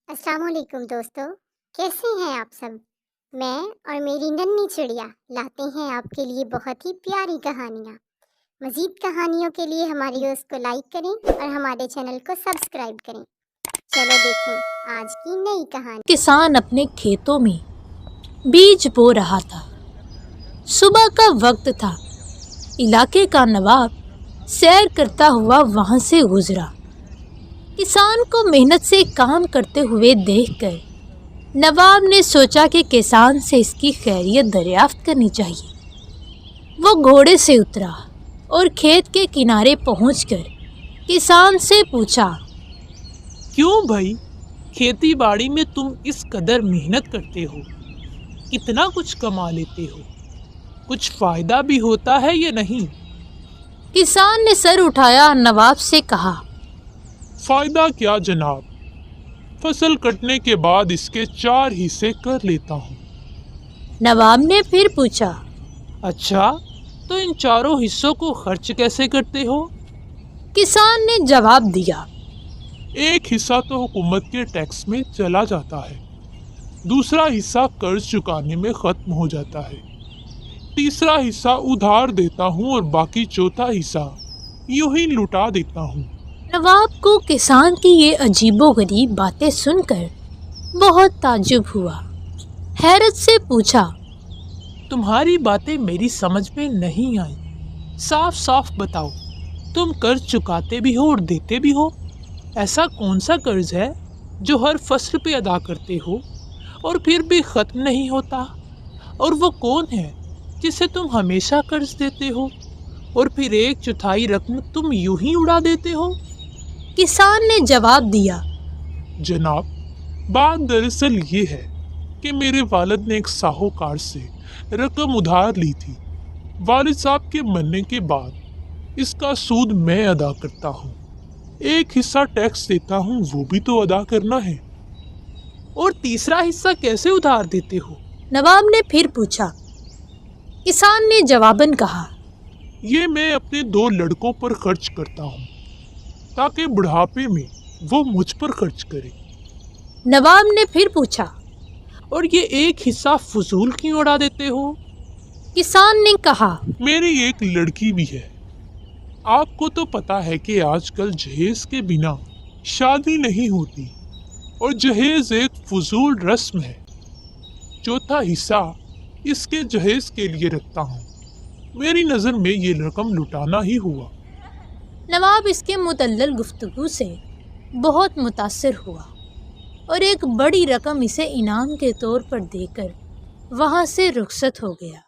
अस्सलाम वालेकुम दोस्तों, कैसे हैं आप सब। मैं और मेरी नन्ही चिड़िया लाते हैं आपके लिए बहुत ही प्यारी कहानियाँ। मज़ीद कहानियों के लिए हमारी वीडियोस को लाइक करें और हमारे चैनल को सब्सक्राइब करें। चलो देखें आज की नई कहानी। किसान अपने खेतों में बीज बो रहा था। सुबह का वक्त था। इलाके का नवाब सैर करता हुआ वहां से गुजरा। किसान को मेहनत से काम करते हुए देखकर नवाब ने सोचा कि किसान से इसकी खैरियत दरियाफ्त करनी चाहिए। वो घोड़े से उतरा और खेत के किनारे पहुंचकर किसान से पूछा, क्यों भाई, खेती बाड़ी में तुम इस कदर मेहनत करते हो, इतना कुछ कमा लेते हो, कुछ फायदा भी होता है या नहीं? किसान ने सर उठाया और नवाब से कहा, फायदा क्या जनाब, फसल कटने के बाद इसके 4 हिस्से कर लेता हूँ। नवाब ने फिर पूछा, अच्छा, तो इन 4 हिस्सों को खर्च कैसे करते हो? किसान ने जवाब दिया, एक हिस्सा तो हुकूमत के टैक्स में चला जाता है, दूसरा हिस्सा कर्ज चुकाने में खत्म हो जाता है, तीसरा हिस्सा उधार देता हूँ और बाकी चौथा हिस्सा यूं ही लुटा देता हूँ। नवाब को किसान की ये अजीबोगरीब बातें सुनकर बहुत ताज्जुब हुआ। हैरत से पूछा, तुम्हारी बातें मेरी समझ में नहीं आई, साफ साफ बताओ, तुम कर्ज चुकाते भी हो और देते भी हो। ऐसा कौन सा कर्ज है जो हर फसल पे अदा करते हो और फिर भी खत्म नहीं होता? और वो कौन है जिसे तुम हमेशा कर्ज देते हो और फिर 1/4 रकम तुम यूं ही उड़ा देते हो? किसान ने जवाब दिया, जनाब, बात दरअसल ये है कि मेरे वालिद ने एक साहूकार से रकम उधार ली थी। वालिद साहब के मरने के बाद इसका सूद मैं अदा करता हूँ, एक हिस्सा टैक्स देता हूँ, वो भी तो अदा करना है। और तीसरा हिस्सा कैसे उधार देते हो? नवाब ने फिर पूछा। किसान ने जवाबन कहा, ये मैं अपने 2 लड़कों पर खर्च करता हूँ ताकि बुढ़ापे में वो मुझ पर खर्च करे। नवाब ने फिर पूछा, और ये एक हिस्सा फजूल क्यों उड़ा देते हो? किसान ने कहा, मेरी एक लड़की भी है। आपको तो पता है कि आजकल जहेज के बिना शादी नहीं होती और जहेज एक फजूल रस्म है। चौथा हिस्सा इसके जहेज के लिए रखता हूँ। मेरी नज़र में ये रकम लुटाना ही हुआ। नवाब इसके मुतल्लल गुफ्तगू से बहुत मुतासिर हुआ और एक बड़ी रकम इसे इनाम के तौर पर देकर वहाँ से रुखसत हो गया।